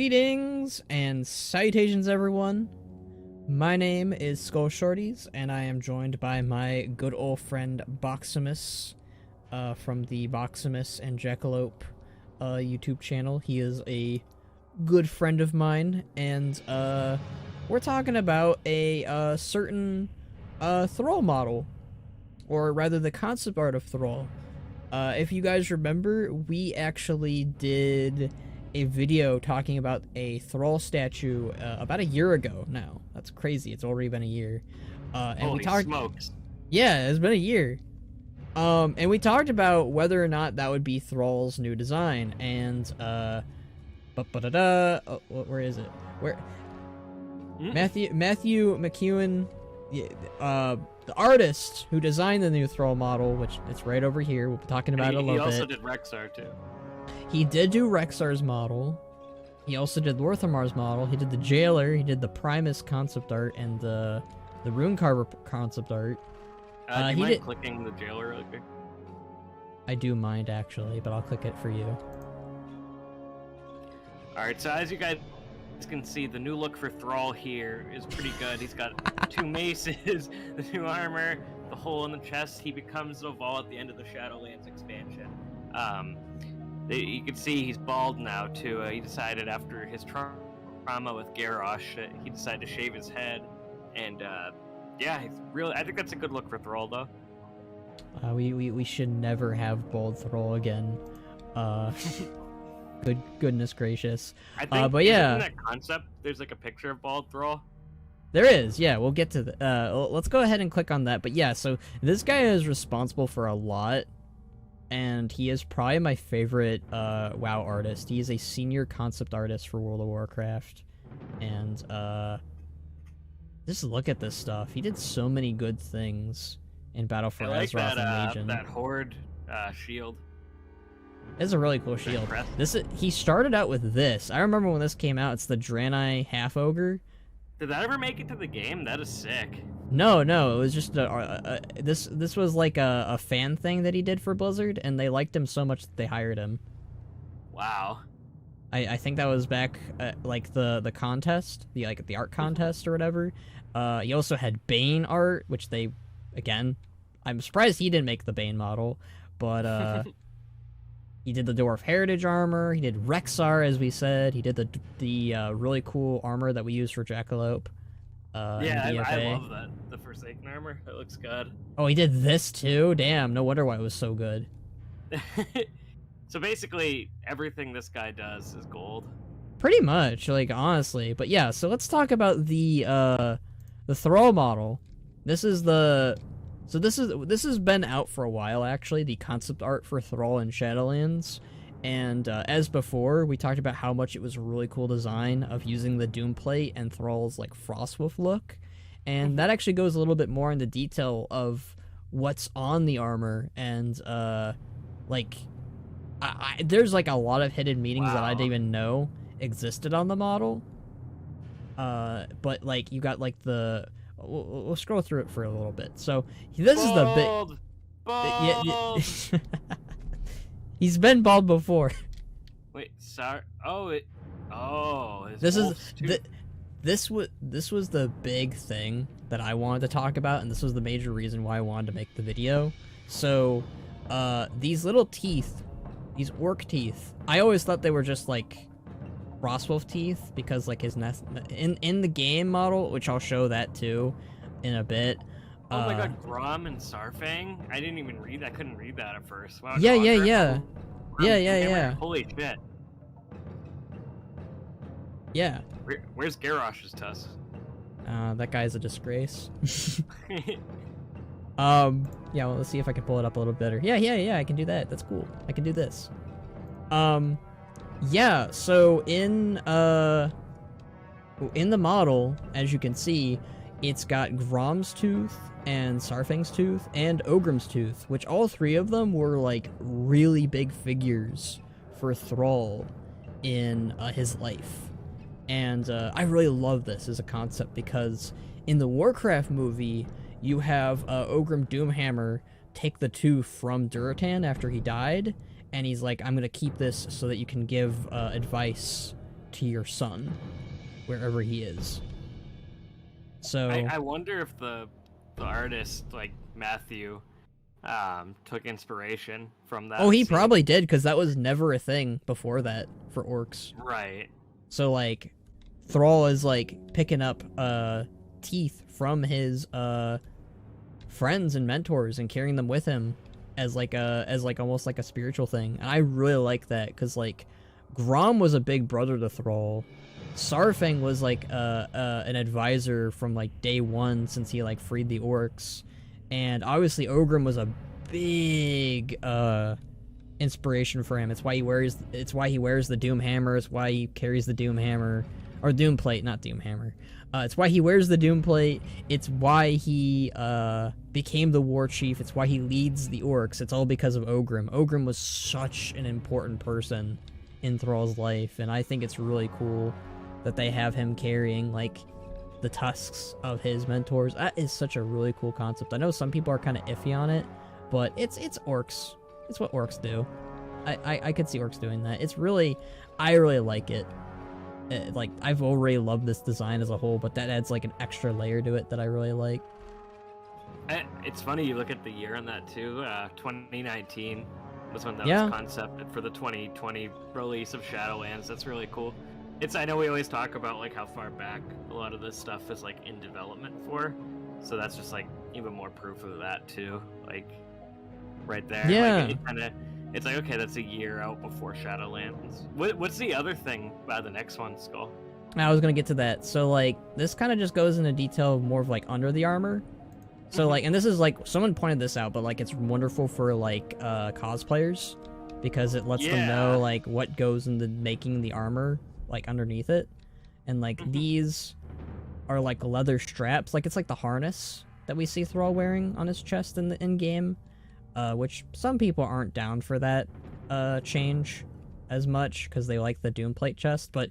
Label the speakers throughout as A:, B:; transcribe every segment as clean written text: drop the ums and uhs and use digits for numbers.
A: Greetings and salutations, everyone. My name is Skull Shorties, and I am joined by my good old friend Boximus from the Boximus and Jackalope YouTube channel. He is a good friend of mine, and we're talking about a certain Thrall model, or rather the concept art of Thrall. If you guys remember, we actually did a video talking about a Thrall statue about a year ago now. That's crazy. It's already been a year. And
B: Holy
A: we talked.
B: smokes.
A: Yeah, it's been a year. And we talked about whether or not that would be Thrall's new design. And where is it? Where? Matthew McKeown, the artist who designed the new Thrall model, which it's right over here. We'll be talking about it a little bit.
B: He also did Rexar too.
A: He did do Rexar's model. He also did Lorthamar's model. He did the Jailer. He did the Primus concept art and the Runecarver concept art.
B: Do you mind clicking the Jailer really quick?
A: I do mind, actually, but I'll click it for you.
B: Alright, so as you guys can see, the new look for Thrall here is pretty good. He's got two maces, the new armor, the hole in the chest. He becomes Oval at the end of the Shadowlands expansion. You can see he's bald now too. He decided after his trauma with Garrosh, he decided to shave his head, and yeah, he's really. I think that's a good look for Thrall, though.
A: We should never have bald Thrall again. Goodness gracious.
B: I think,
A: but yeah,
B: in that concept, there's like a picture of bald Thrall.
A: There is, yeah. We'll get to the. Let's go ahead and click on that. But yeah, so this guy is responsible for a lot. And he is probably my favorite WoW artist. He is a senior concept artist for World of Warcraft. And just look at this stuff. He did so many good things in Battle for Azeroth and Legion.
B: That Horde shield.
A: It's a really cool shield. He started out with this. I remember when this came out. It's the Draenei Half Ogre.
B: Did that ever make it to the game? That is sick.
A: No, it was just this was like a fan thing that he did for Blizzard, and they liked him so much that they hired him.
B: Wow.
A: I think that was back like the contest, the art contest or whatever. He also had Bane art, which again, I'm surprised he didn't make the Bane model, but he did the Dwarf Heritage armor. He did Rexar, as we said. He did the really cool armor that we use for Jackalope.
B: Yeah, I love that. The Forsaken armor. It looks good.
A: Oh, he did this too? Damn, no wonder why it was so good.
B: So basically, everything this guy does is gold.
A: Pretty much, like, honestly. But yeah, so let's talk about the Thrall model. This has been out for a while, actually, the concept art for Thrall in Shadowlands. And as before, we talked about how much it was a really cool design of using the Doom Plate and Thrall's like Frostwolf look. And that actually goes a little bit more into detail of what's on the armor. And like, there's like a lot of hidden meanings that I didn't even know existed on the model. But like, you got like we'll scroll through it for a little bit. So this is the big.
B: Bald.
A: Yeah. He's been bald before.
B: Wait, sorry. Oh,
A: this was the big thing that I wanted to talk about, and this was the major reason why I wanted to make the video. So, these little teeth, these orc teeth, I always thought they were just like Frostwolf teeth because like his nest in the game model, which I'll show that too in a bit.
B: Oh my god, Grom and Sarfang? I didn't even read that. I couldn't read that at first. Wow,
A: Yeah.
B: Yeah. Holy shit.
A: Yeah.
B: Where's Garrosh's tusk?
A: That guy's a disgrace. Yeah, well, let's see if I can pull it up a little better. Yeah, I can do that. That's cool. I can do this. Yeah, so in the model, as you can see, it's got Grom's tooth and Sarfang's tooth and Ogrim's tooth, which all three of them were like really big figures for Thrall in his life. And I really love this as a concept because in the Warcraft movie, you have Ogrim Doomhammer take the tooth from Durotan after he died, and he's like, I'm gonna keep this so that you can give advice to your son, wherever he is. So
B: I wonder if the artist, like Matthew, took inspiration from that.
A: oh, he
B: scene.
A: probably did, because that was never a thing before that for orcs.
B: Right.
A: So like, Thrall is like picking up teeth from his friends and mentors and carrying them with him as like almost like a spiritual thing. And I really like that, because like Grom was a big brother to Thrall. Sarfang was like an advisor from like day one, since he like freed the orcs. And obviously Ogrim was a big inspiration for him. It's why he wears the Doom Hammer. It's why he carries the Doom Hammer, or Doom Plate, not Doom Hammer. It's why he wears the Doom Plate. It's why he became the War Chief. It's why he leads the orcs. It's all because of Ogrim. Ogrim was such an important person in Thrall's life, and I think it's really cool that they have him carrying like the tusks of his mentors. That is such a really cool concept. I know some people are kind of iffy on it, but it's orcs. It's what orcs do. I could see orcs doing that. I really like it. Like, I've already loved this design as a whole, but that adds like an extra layer to it that I really like.
B: It's funny, you look at the year on that too. 2019 was when that
A: Yeah.
B: was concepted for the 2020 release of Shadowlands. That's really cool. I know we always talk about like how far back a lot of this stuff is like in development for, so that's just like even more proof of that too. Like right there.
A: Yeah.
B: Like, it's like, okay, that's a year out before Shadowlands. What's the other thing about the next one, Skull?
A: I was gonna get to that. So like, this kind of just goes into detail more of like under the armor. So like, and this is like, someone pointed this out, but like it's wonderful for like cosplayers, because it lets them know like what goes into making the armor like underneath it. And like these are like leather straps, like it's like the harness that we see Thrall wearing on his chest in the in-game, which some people aren't down for that change as much, because they like the Doomplate chest. But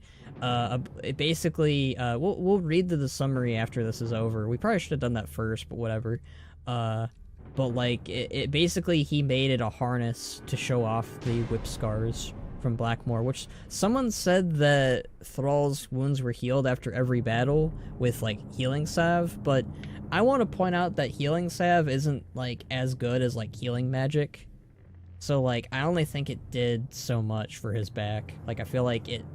A: it basically, we'll read the summary after this is over. We probably should have done that first, but whatever. But like, it basically, he made it a harness to show off the whip scars from Blackmoor, which someone said that Thrall's wounds were healed after every battle with like healing salve, but I want to point out that healing salve isn't like as good as like healing magic. So like, I only think it did so much for his back. Like, I feel like it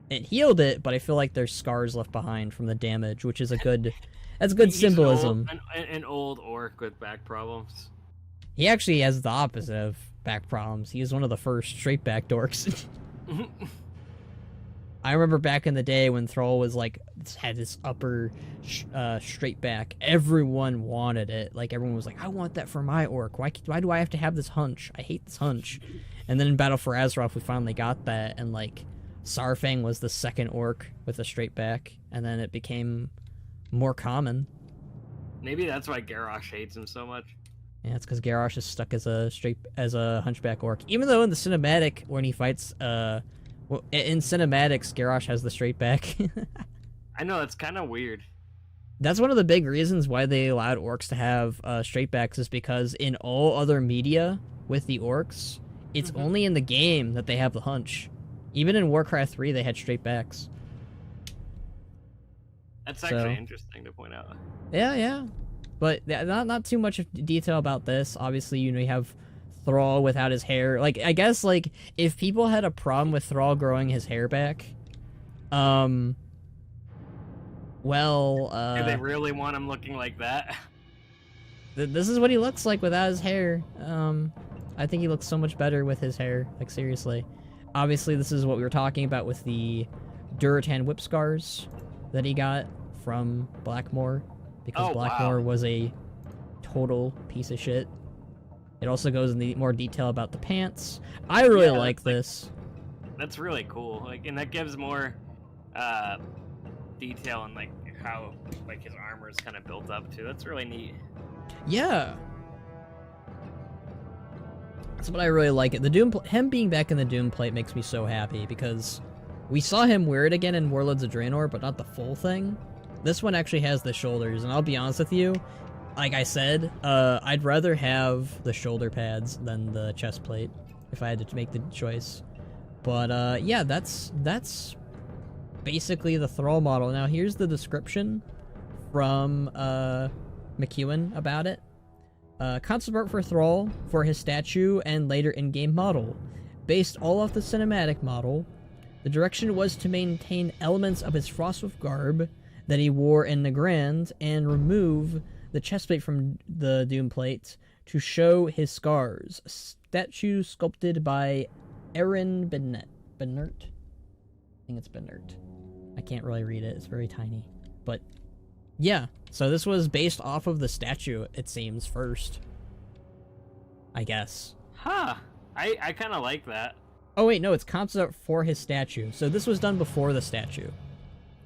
A: healed it, but I feel like there's scars left behind from the damage, which is that's good symbolism.
B: An old orc with back problems.
A: He actually has the opposite of back problems. He was one of the first straight back dorks. I remember back in the day when Thrall was like, had this upper straight back. Everyone wanted it. Like, everyone was like, I want that for my orc. Why do I have to have this hunch? I hate this hunch. And then in Battle for Azeroth, we finally got that, and like, Sarfang was the second orc with a straight back, and then it became more common.
B: Maybe that's why Garrosh hates him so much.
A: Yeah, it's because Garrosh is stuck as a hunchback orc. Even though in the cinematic, when he fights, well, in cinematics, Garrosh has the straight back.
B: I know, it's kind of weird.
A: That's one of the big reasons why they allowed orcs to have straight backs, is because in all other media with the orcs, it's only in the game that they have the hunch. Even in Warcraft 3, they had straight backs.
B: That's actually interesting to point out.
A: Yeah. But not too much of detail about this. Obviously, you know, you have Thrall without his hair. Like, I guess, like, if people had a problem with Thrall growing his hair back, well,
B: do they really want him looking like that?
A: This is what he looks like without his hair. I think he looks so much better with his hair. Like, seriously. Obviously, this is what we were talking about with the Durotan whip scars that he got from Blackmoor, because Blackmoor was a total piece of shit. It also goes into more detail about the pants. I really like this.
B: That's really cool. Like, and that gives more detail on like how like his armor is kind of built up too. That's really neat. Yeah.
A: That's what I really like. Him being back in the Doom Plate makes me so happy, because we saw him wear it again in Warlords of Draenor, but not the full thing. This one actually has the shoulders, and I'll be honest with you, like I said, I'd rather have the shoulder pads than the chest plate if I had to make the choice. But yeah, that's basically the Thrall model. Now, here's the description from McKeown about it. Concept art for Thrall for his statue and later in-game model. Based all off the cinematic model, the direction was to maintain elements of his Frostwolf garb that he wore in Nagrand and remove the chestplate from the Doom plate to show his scars. Statue sculpted by Aaron Benert. I think it's Benert. I can't really read it. It's very tiny. But yeah, so this was based off of the statue, it seems, first. I guess.
B: Huh. I kind of like that.
A: Oh wait, no, it's concept art for his statue. So this was done before the statue.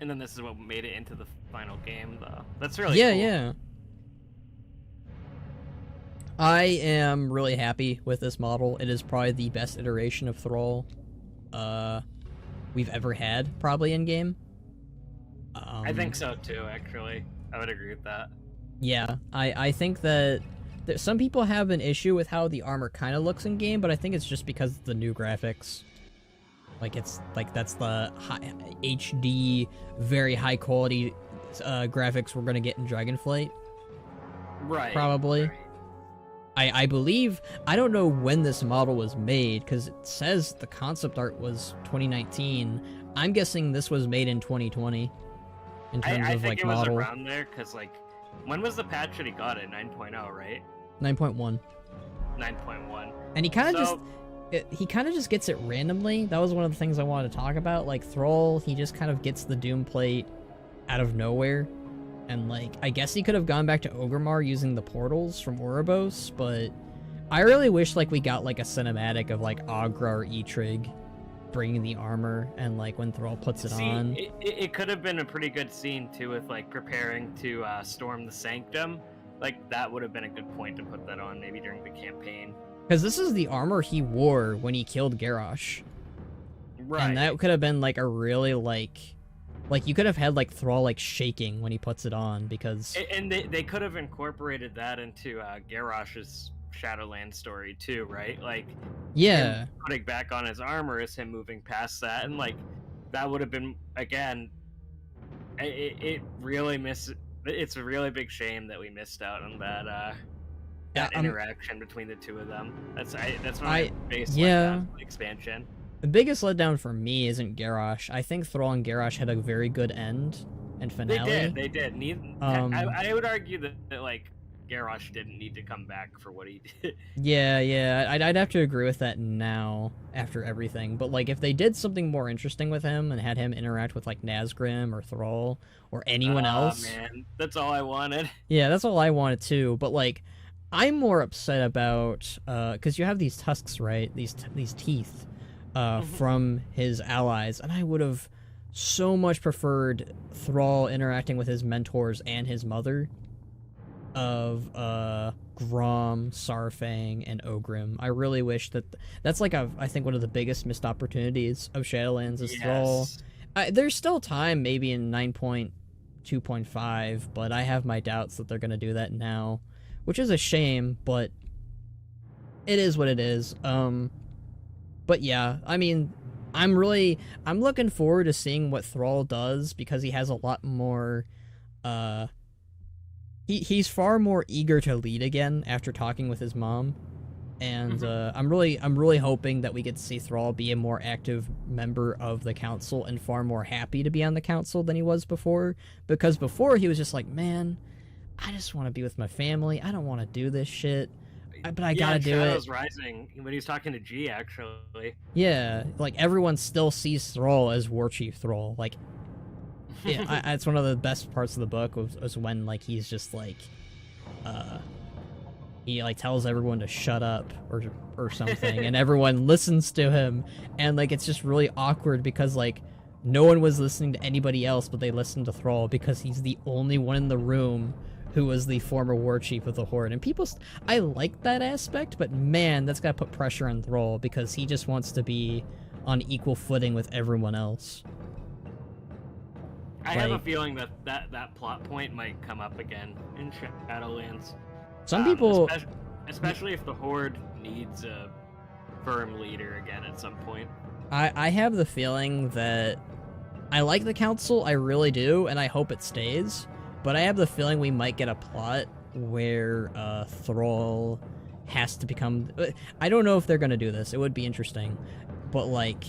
B: And then this is what made it into the final game, though. That's really
A: yeah,
B: cool.
A: Yeah. I am really happy with this model. It is probably the best iteration of Thrall we've ever had, probably in game.
B: I think so too, actually. I would agree with that.
A: Yeah, I think that some people have an issue with how the armor kind of looks in game, but I think it's just because of the new graphics. Like, it's like that's the high, HD, very high quality graphics we're gonna get in Dragonflight.
B: Right.
A: Probably.
B: Right.
A: I believe, I don't know when this model was made, because it says the concept art was 2019. I'm guessing this was made in 2020, in terms
B: I
A: of,
B: think
A: like,
B: it
A: model.
B: was around there, because, like, when was the patch that he got it? 9.0, right?
A: 9.1.
B: 9.1.
A: And he kind of he kind of just gets it randomly. That was one of the things I wanted to talk about. Like, Thrall, he just kind of gets the Doom plate out of nowhere. And, like, I guess he could have gone back to Orgrimmar using the portals from Ouroboros, but I really wish, like, we got, like, a cinematic of, like, Agra or Eitrig bringing the armor, and, like, when Thrall puts it on.
B: It could have been a pretty good scene, too, with, like, preparing to storm the Sanctum. Like, that would have been a good point to put that on, maybe during the campaign.
A: Because this is the armor he wore when he killed Garrosh.
B: Right.
A: And that could have been, like, a really, like, you could have had, like, Thrall, like, shaking when he puts it on, because...
B: And they could have incorporated that into Garrosh's Shadowlands story, too, right? Like,
A: yeah.
B: Him putting back on his armor is him moving past that, and, like, that would have been, again, it really it's a really big shame that we missed out on that interaction between the two of them. That's what I based the expansion.
A: The biggest letdown for me isn't Garrosh. I think Thrall and Garrosh had a very good end and finale.
B: They did. I would argue that like Garrosh didn't need to come back for what he did.
A: Yeah, I'd have to agree with that now after everything. But like, if they did something more interesting with him and had him interact with like Nazgrim or Thrall or anyone else,
B: man, that's all I wanted.
A: Yeah, that's all I wanted too. But like, I'm more upset about because you have these tusks, right? These teeth. From his allies, and I would have so much preferred Thrall interacting with his mentors and his mother of Grom, Sarfang, and Ogrim. I really wish that's like I think one of the biggest missed opportunities of Shadowlands is Thrall. There's still time, maybe in 9.2.5, but I have my doubts that they're gonna do that now, which is a shame, but it is what it is. But yeah, I mean, I'm looking forward to seeing what Thrall does, because he has a lot more, he's far more eager to lead again after talking with his mom, and I'm really hoping that we get to see Thrall be a more active member of the council and far more happy to be on the council than he was before, because before he was just like, man, I just want to be with my family, I don't want to do this shit. But I gotta do
B: Shadows
A: it.
B: Rising, when he was talking to G, actually.
A: Yeah, like, everyone still sees Thrall as Warchief Thrall. Like, yeah, it's one of the best parts of the book was when, like, he's just, like, he, like, tells everyone to shut up or something, and everyone listens to him, and, like, it's just really awkward because, like, no one was listening to anybody else, but they listened to Thrall because he's the only one in the room who was the former war chief of the Horde. And people, I like that aspect, but man, that's gotta put pressure on Thrall, because he just wants to be on equal footing with everyone else.
B: I have a feeling that plot point might come up again in Shadowlands.
A: Some people...
B: Especially if the Horde needs a firm leader again at some point.
A: I have the feeling that I like the council, I really do, and I hope it stays. But I have the feeling we might get a plot where Thrall has to become... I don't know if they're gonna do this. It would be interesting. But, like,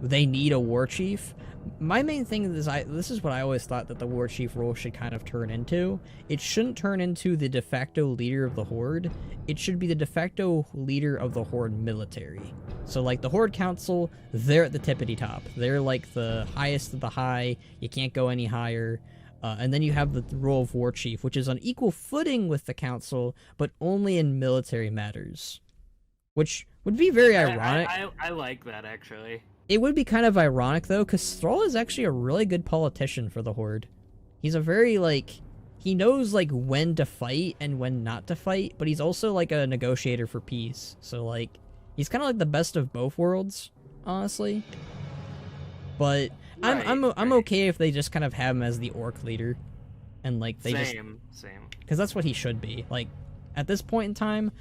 A: they need a war chief. My main thing is, this is what I always thought that the war chief role should kind of turn into. It shouldn't turn into the de facto leader of the Horde. It should be the de facto leader of the Horde military. So, like, the Horde Council, they're at the tippity top. They're, like, the highest of the high. You can't go any higher. And then you have the role of war chief, which is on equal footing with the council, but only in military matters. Which would be very ironic.
B: I like that, actually.
A: It would be kind of ironic, though, because Thrall is actually a really good politician for the Horde. He's a very, like... He knows, like, when to fight and when not to fight, but he's also, like, a negotiator for peace. So, like, he's kind of like the best of both worlds, honestly. But I'm okay if they just kind of have him as the orc leader. And, like, they
B: Same.
A: Because that's what he should be. Like, at this point in time,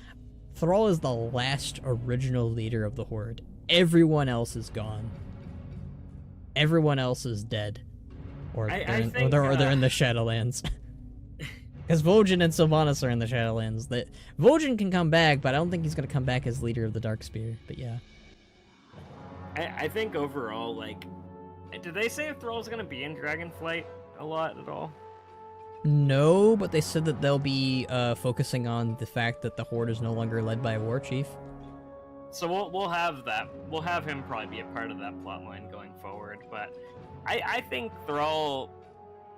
A: Thrall is the last original leader of the Horde. Everyone else is gone. Everyone else is dead. Or they're in the Shadowlands. Because Vol'jin and Sylvanas are in the Shadowlands. Vol'jin can come back, but I don't think he's going to come back as leader of the Darkspear. But yeah.
B: I think overall, like... Did they say if Thrall's going to be in Dragonflight a lot at all?
A: No, but they said that they'll be focusing on the fact that the Horde is no longer led by a war chief.
B: So we'll have that. We'll have him probably be a part of that plotline going forward. But I think Thrall,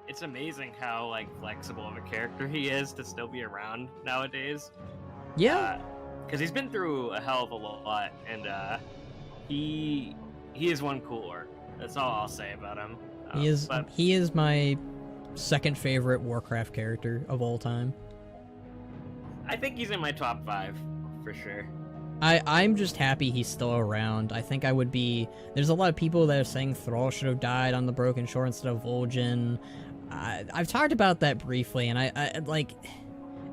B: it's amazing how like flexible of a character he is to still be around nowadays.
A: Yeah.
B: Because he's been through a hell of a lot, and he is one cool orc. That's all I'll say about him.
A: He is my second favorite Warcraft character of all time.
B: I think he's in my top 5 for sure.
A: I'm just happy he's still around. I think I would be... There's a lot of people that are saying Thrall should have died on the Broken Shore instead of Vol'jin. I've talked about that briefly, and I like...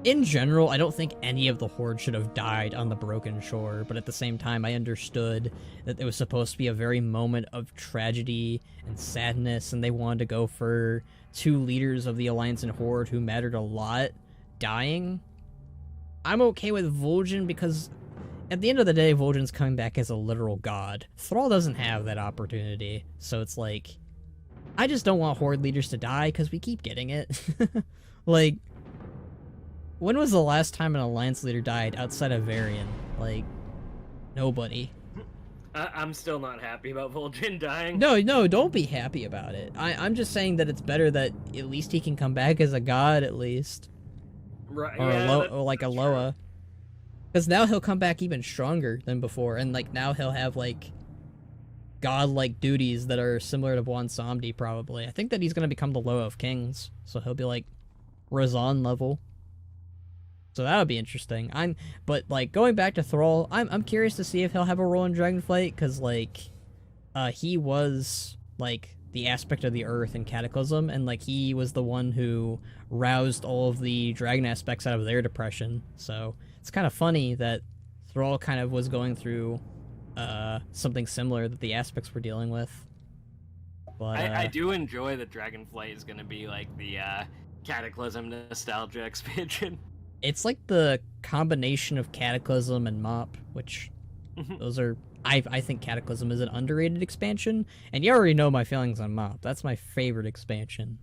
A: In general, I don't think any of the Horde should have died on the Broken Shore, but at the same time, I understood that it was supposed to be a very moment of tragedy and sadness, and they wanted to go for 2 leaders of the Alliance and Horde who mattered a lot dying. I'm okay with Vol'jin because... At the end of the day, Vol'jin's coming back as a literal god. Thrall doesn't have that opportunity, so it's like... I just don't want Horde leaders to die, because we keep getting it. Like, when was the last time an Alliance leader died outside of Varian? Like, nobody.
B: I'm still not happy about Vol'jin dying.
A: No, don't be happy about it. I'm just saying that it's better that at least he can come back as a god, at least.
B: Right,
A: Or like a Loa. Because now he'll come back even stronger than before, and like now he'll have like godlike duties that are similar to Bwan Samdi probably. I think that he's gonna become the Loa of Kings, so he'll be like Razan level. So that would be interesting. But like going back to Thrall, I'm curious to see if he'll have a role in Dragonflight, because like he was like the aspect of the earth in Cataclysm, and like he was the one who roused all of the dragon aspects out of their depression. So it's kind of funny that Thrall kind of was going through something similar that the aspects were dealing with. But
B: I do enjoy that Dragonflight is going to be like the Cataclysm nostalgia expansion.
A: It's like the combination of Cataclysm and Mop, which those are... I think Cataclysm is an underrated expansion, and you already know my feelings on Mop. That's my favorite expansion.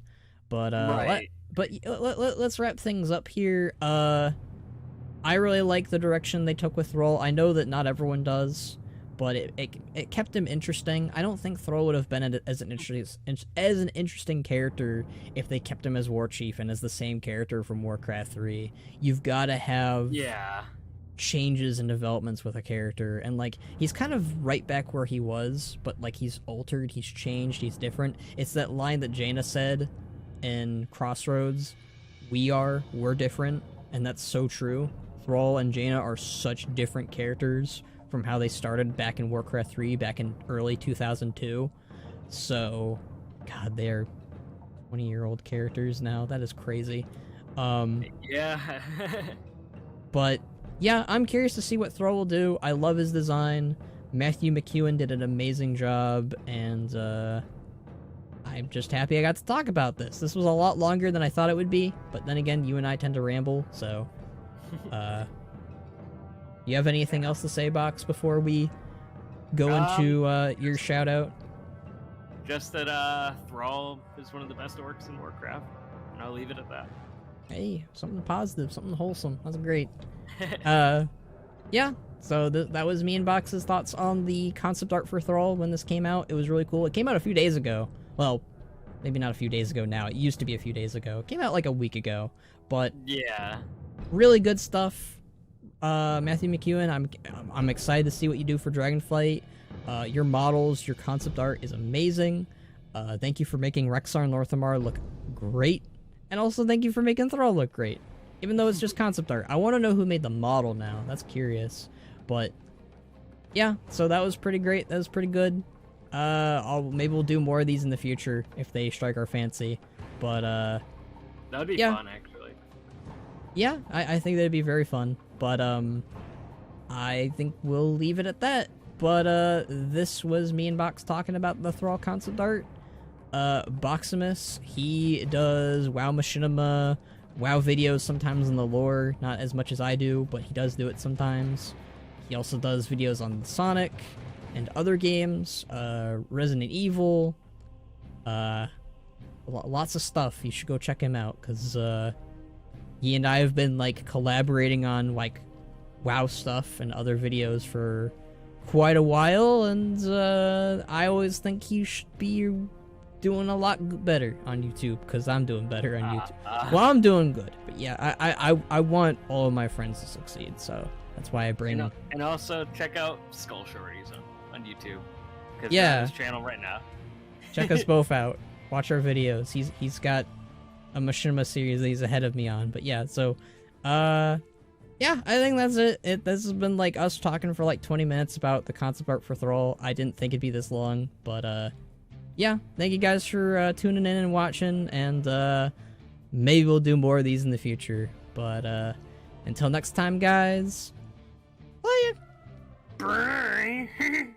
A: But
B: right.
A: let's wrap things up here. I really like the direction they took with Thrall. I know that not everyone does, but it kept him interesting. I don't think Thrall would have been as an interesting character if they kept him as War Chief and as the same character from Warcraft 3. You've got to have changes and developments with a character, and like he's kind of right back where he was, but like he's altered, he's changed, he's different. It's that line that Jaina said in Crossroads, we're different, and that's so true. Thrall and Jaina are such different characters from how they started back in Warcraft 3 back in early 2002. So god, they're 20-year-old characters now. That is crazy.
B: Yeah.
A: But yeah, I'm curious to see what Thrall will do. I love his design. Matthew McKeown did an amazing job, and I'm just happy I got to talk about this. This was a lot longer than I thought it would be, but then again, you and I tend to ramble, so... you have anything else to say, Box, before we go into your shout-out?
B: Just that Thrall is one of the best orcs in Warcraft, and I'll leave it at that.
A: Hey, something positive, something wholesome. That's great. Yeah, so that was me and Box's thoughts on the concept art for Thrall when this came out. It was really cool. It came out a few days ago. Well, maybe not a few days ago now. It used to be a few days ago. It came out like a week ago. But
B: yeah,
A: really good stuff. Matthew McKeown, I'm excited to see what you do for Dragonflight. Your models, your concept art is amazing. Thank you for making Rexar Northamar look great. And also thank you for making Thrall look great. Even though it's just concept art. I want to know who made the model now. That's curious. But yeah, so that was pretty great. That was pretty good. Maybe we'll do more of these in the future if they strike our fancy. But
B: that would be fun, actually.
A: Yeah, I think that'd be very fun. But I think we'll leave it at that. But this was me and Box talking about the Thrall concept art. Boximus, he does WoW Machinima, WoW videos sometimes in the lore, not as much as I do, but he does do it sometimes. He also does videos on Sonic and other games, Resident Evil, lots of stuff. You should go check him out, because he and I have been like collaborating on like WoW stuff and other videos for quite a while, and I always think he should be doing a lot better on YouTube, because I'm doing better on YouTube. Well, I'm doing good, but yeah, I want all of my friends to succeed, so that's why I bring them.
B: And also check out Skull Shorties on YouTube, because
A: yeah,
B: on his channel right now.
A: Check us both out. Watch our videos. He's got a Machinima series that he's ahead of me on, but yeah, so yeah, I think that's it. This has been like us talking for like 20 minutes about the concept art for Thrall. I didn't think it'd be this long, but yeah, thank you guys for tuning in and watching, and maybe we'll do more of these in the future. But until next time, guys, play it.
B: Bye.